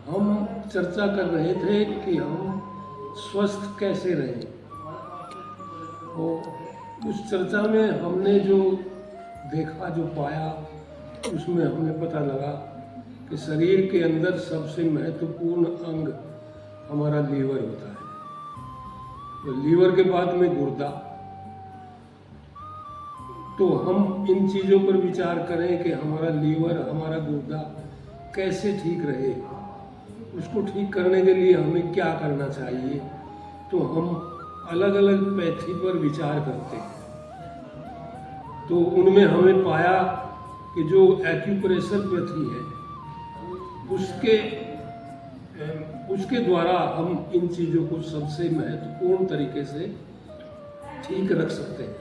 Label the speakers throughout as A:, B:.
A: हम चर्चा कर रहे थे कि हम स्वस्थ कैसे रहें। और उस चर्चा में हमने जो देखा, जो पाया, उसमें हमें पता लगा कि शरीर के अंदर सबसे महत्वपूर्ण अंग हमारा लीवर होता है। तो लीवर के बाद में गुर्दा। तो हम इन चीज़ों पर विचार करें कि हमारा लीवर, हमारा गुर्दा कैसे ठीक रहे। उसको ठीक करने के लिए हमें क्या करना चाहिए। तो हम अलग अलग पैथी पर विचार करते हैं। तो उनमें हमें पाया कि जो एक्यूप्रेशर पैथी है उसके द्वारा हम इन चीज़ों को सबसे महत्वपूर्ण तरीके से ठीक रख सकते हैं।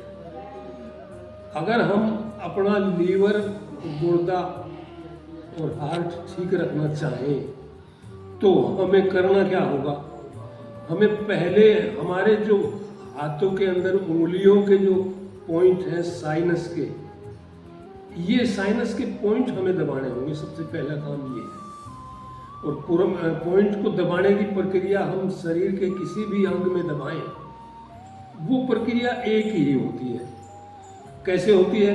A: अगर हम अपना लीवर, गुर्दा और हार्ट ठीक रखना चाहें तो हमें करना क्या होगा। हमें पहले हमारे जो हाथों के अंदर उंगलियों के जो पॉइंट हैं साइनस के, ये साइनस के पॉइंट हमें दबाने होंगे। सबसे पहला काम ये है। और पूरा पॉइंट को दबाने की प्रक्रिया हम शरीर के किसी भी अंग में दबाएं, वो प्रक्रिया एक ही होती है। कैसे होती है?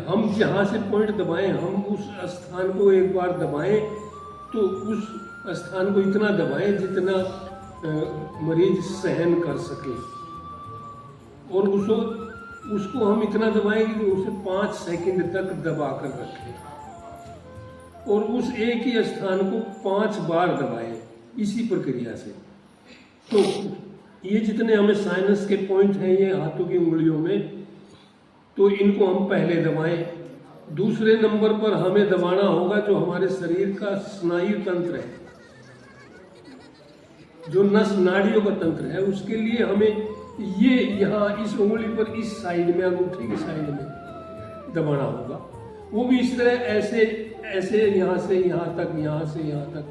A: हम जहाँ से पॉइंट दबाएं, हम उस स्थान को एक बार दबाएं तो उस स्थान को इतना दबाएं जितना मरीज सहन कर सके। और उसको हम इतना दबाएंगे कि उसे 5 सेकंड तक दबा कर रखें और उस एक ही स्थान को 5 बार दबाएं इसी प्रक्रिया से। तो ये जितने हमें साइनस के पॉइंट हैं ये हाथों की उंगलियों में, तो इनको हम पहले दबाएं। दूसरे नंबर पर हमें दबाना होगा जो हमारे शरीर का स्नायु तंत्र है, जो नस नाड़ियों का तंत्र है। उसके लिए हमें ये यहाँ इस उंगली पर इस साइड में, अंगूठे की साइड में दबाना होगा। वो भी इस तरह ऐसे यहाँ से यहाँ तक, यहाँ से यहाँ तक,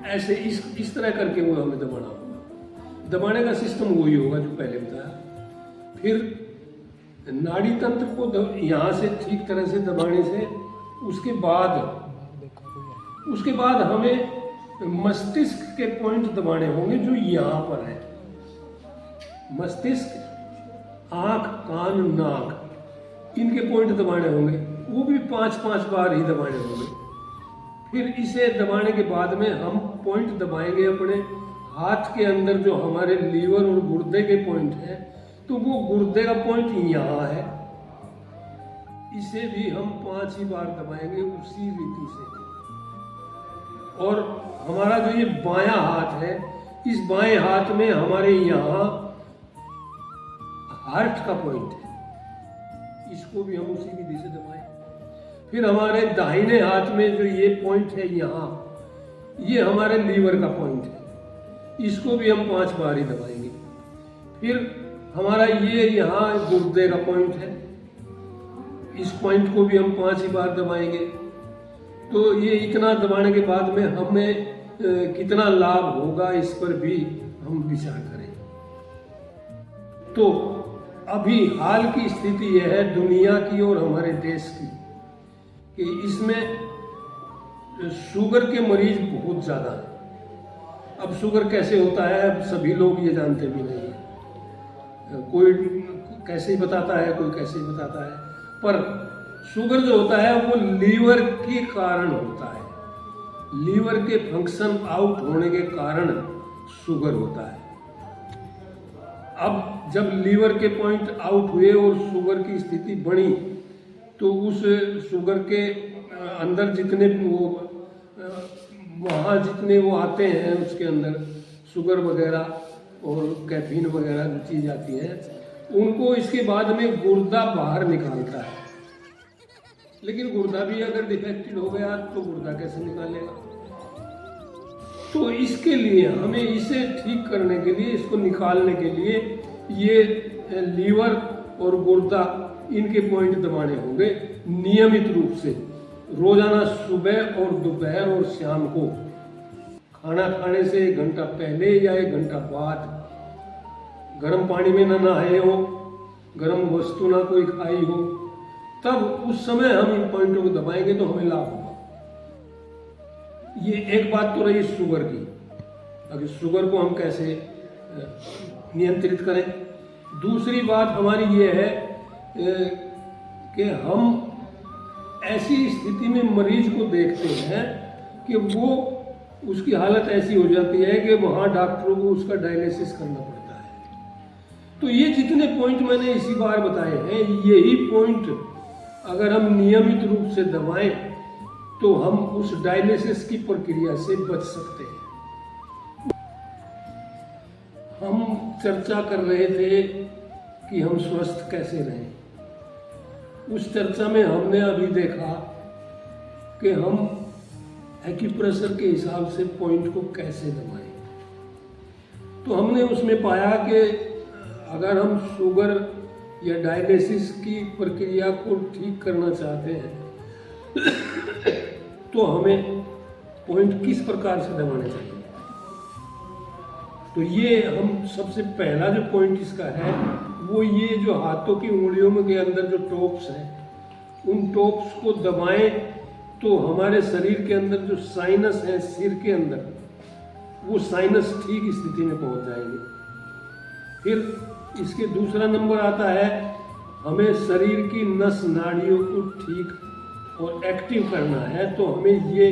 A: ऐसे इस तरह करके वो हमें दबाना होगा। दबाने का सिस्टम वही होगा जो पहले बताया। फिर नाड़ी तंत्र को यहाँ से ठीक तरह से दबाने से उसके बाद हमें मस्तिष्क के पॉइंट दबाने होंगे जो यहाँ पर है। मस्तिष्क, आँख, कान, नाक, इनके पॉइंट दबाने होंगे। वो भी 5-5 बार ही दबाने होंगे। फिर इसे दबाने के बाद में हम पॉइंट दबाएंगे अपने हाथ के अंदर जो हमारे लीवर और गुर्दे के पॉइंट हैं। तो वो गुर्दे का पॉइंट यहाँ है, इसे भी हम 5 ही बार दबाएंगे उसी रीति से। और हमारा जो ये बायां हाथ है, इस बाएं हाथ में हमारे यहाँ हार्ट का पॉइंट है, इसको भी हम उसी विधि से दबाएं। फिर हमारे दाहिने हाथ में जो ये पॉइंट है यहाँ, ये हमारे लीवर का पॉइंट है, इसको भी हम 5 बार ही दबाएंगे। फिर हमारा ये यहाँ गुर्दे का पॉइंट है, इस पॉइंट को भी हम 5 ही बार दबाएंगे। तो ये इतना दबाने के बाद में हमें कितना लाभ होगा इस पर भी हम विचार करें। तो अभी हाल की स्थिति यह है दुनिया की और हमारे देश की कि इसमें शुगर के मरीज बहुत ज़्यादा हैं। अब शुगर कैसे होता है, अब सभी लोग ये जानते भी नहीं है। कोई कैसे ही बताता है, कोई कैसे ही बताता है, पर शुगर जो होता है वो लीवर के कारण होता है। लीवर के फंक्शन आउट होने के कारण शुगर होता है। अब जब लीवर के पॉइंट आउट हुए और शुगर की स्थिति बनी तो उस शुगर के अंदर जितने वहाँ जितने वो आते हैं उसके अंदर शुगर वगैरह और कैफीन वगैरह जो चीज़ आती है, उनको इसके बाद में गुर्दा बाहर निकालता है। लेकिन गुर्दा भी अगर डिफेक्टेड हो गया तो गुर्दा कैसे निकालेगा। तो इसके लिए हमें इसे ठीक करने के लिए, इसको निकालने के लिए ये लीवर और गुर्दा, इनके पॉइंट दबाने होंगे नियमित रूप से। रोजाना सुबह और दोपहर और शाम को खाना खाने से 1 घंटा पहले या 1 घंटा बाद गर्म पानी में ना नहाए हो, गर्म वस्तु ना कोई खाई हो, तब उस समय हम इन पॉइंटों को दबाएंगे तो हमें लाभ होगा। ये एक बात तो रही शुगर की। अगर शुगर को हम कैसे नियंत्रित करें। दूसरी बात हमारी ये है कि हम ऐसी स्थिति में मरीज को देखते हैं कि वो उसकी हालत ऐसी हो जाती है कि वहाँ डॉक्टरों को उसका डायलिसिस करना पड़ता है। तो ये जितने पॉइंट मैंने इसी बार बताए हैं, यही पॉइंट अगर हम नियमित रूप से दबाएं तो हम उस डायलिसिस की प्रक्रिया से बच सकते हैं। हम चर्चा कर रहे थे कि हम स्वस्थ कैसे रहें। उस चर्चा में हमने अभी देखा कि हम एक्यूप्रेशर के हिसाब से पॉइंट को कैसे दबाएं। तो हमने उसमें पाया कि अगर हम शुगर या डायलिसिस की प्रक्रिया को ठीक करना चाहते हैं तो हमें पॉइंट किस प्रकार से दबाने चाहिए। तो ये हम सबसे पहला जो पॉइंट इसका है वो ये जो हाथों की उंगलियों में के अंदर जो टॉप्स हैं, उन टॉप्स को दबाएं तो हमारे शरीर के अंदर जो साइनस है सिर के अंदर, वो साइनस ठीक स्थिति में पहुंच जाएंगे। फिर इसके दूसरा नंबर आता है, हमें शरीर की नस नाड़ियों को ठीक और एक्टिव करना है। तो हमें ये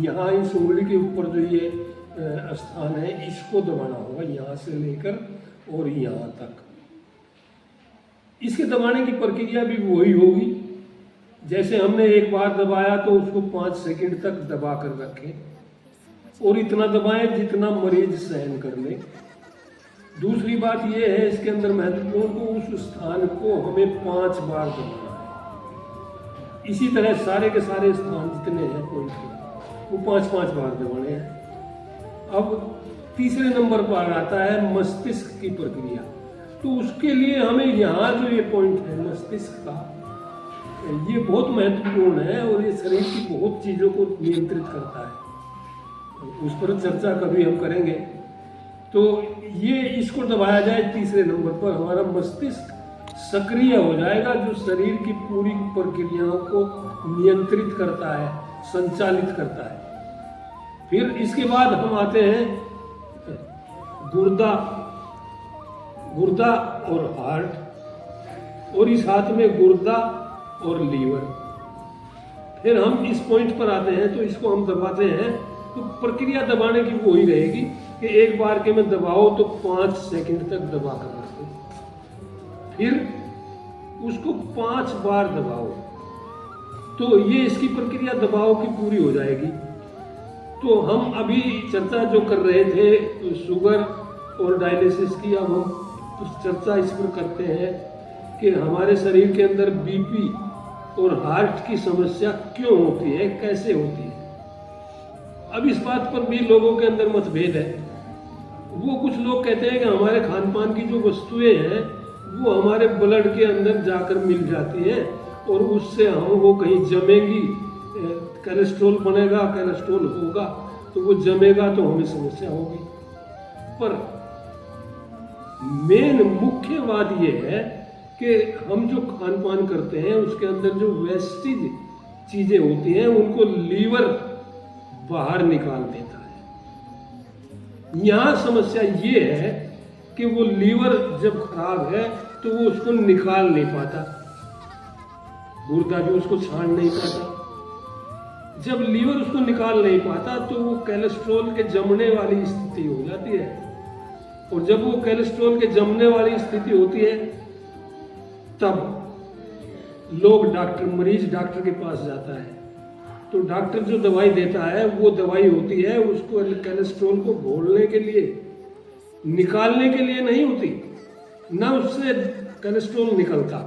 A: यहाँ इस उंगली के ऊपर जो ये स्थान है इसको दबाना होगा, यहाँ से लेकर और यहाँ तक। इसके दबाने की प्रक्रिया भी वही होगी जैसे हमने एक बार दबाया तो उसको 5 सेकंड तक दबा कर रखें और इतना दबाएं जितना मरीज सहन कर ले। दूसरी बात यह है इसके अंदर महत्वपूर्ण को उस स्थान को हमें 5 बार दबाना है। इसी तरह सारे के सारे स्थान जितने हैं पॉइंट के वो 5-5 बार दबाने हैं। अब तीसरे नंबर पर आता है मस्तिष्क की प्रक्रिया। तो उसके लिए हमें यहाँ जो ये पॉइंट है मस्तिष्क का, ये बहुत महत्वपूर्ण है और ये शरीर की बहुत चीज़ों को नियंत्रित करता है। उस पर चर्चा कभी हम करेंगे। तो ये इसको दबाया जाए तीसरे नंबर पर, हमारा मस्तिष्क सक्रिय हो जाएगा जो शरीर की पूरी प्रक्रियाओं को नियंत्रित करता है, संचालित करता है। फिर इसके बाद हम आते हैं गुर्दा और हार्ट, और इस हाथ में गुर्दा और लीवर। फिर हम इस पॉइंट पर आते हैं तो इसको हम दबाते हैं। तो प्रक्रिया दबाने की वही रहेगी कि एक बार के में दबाओ तो 5 सेकंड तक दबा कर रखो, फिर उसको 5 बार दबाओ। तो ये इसकी प्रक्रिया दबाव की पूरी हो जाएगी। तो हम अभी चर्चा जो कर रहे थे शुगर और डायलिसिस की, अब हम कुछ चर्चा इस पर करते हैं कि हमारे शरीर के अंदर बीपी और हार्ट की समस्या क्यों होती है, कैसे होती है। अब इस बात पर भी लोगों के अंदर मतभेद है। वो कुछ लोग कहते हैं कि हमारे खान पान की जो वस्तुएं हैं वो हमारे ब्लड के अंदर जाकर मिल जाती हैं और उससे हम वो कहीं जमेंगी, कोलेस्ट्रॉल बनेगा, कोलेस्ट्रॉल होगा तो वो जमेगा तो हमें समस्या होगी। पर मेन मुख्य बात यह है कि हम जो खान पान करते हैं उसके अंदर जो वेस्टेज चीजें होती हैं उनको लीवर बाहर निकाल देता है। यहाँ समस्या ये है कि वो लीवर जब खराब है तो वो उसको निकाल नहीं पाता, गुर्दा भी उसको छान नहीं पाता। जब लीवर उसको निकाल नहीं पाता तो वो कोलेस्ट्रॉल के जमने वाली स्थिति हो जाती है, और जब वो कोलेस्ट्रॉल के जमने वाली स्थिति होती है तब मरीज डॉक्टर के पास जाता है। तो डॉक्टर जो दवाई देता है वो दवाई होती है उसको कोलेस्ट्रॉल को घोलने के लिए, निकालने के लिए नहीं होती, ना उससे कोलेस्ट्रॉल निकलता।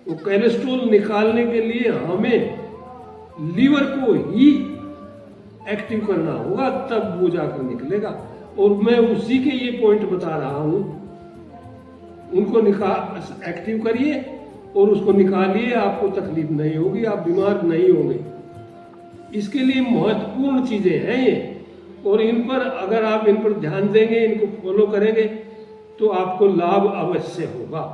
A: वो कोलेस्ट्रॉल निकालने के लिए हमें लीवर को ही एक्टिव करना होगा, तब वो जाकर निकलेगा। और मैं उसी के ये पॉइंट बता रहा हूं, उनको एक्टिव करिए और उसको निकालिए, आपको तकलीफ नहीं होगी, आप बीमार नहीं होंगे। इसके लिए महत्वपूर्ण चीजें हैं ये, और इन पर अगर आप इन पर ध्यान देंगे, इनको फॉलो करेंगे तो आपको लाभ अवश्य होगा।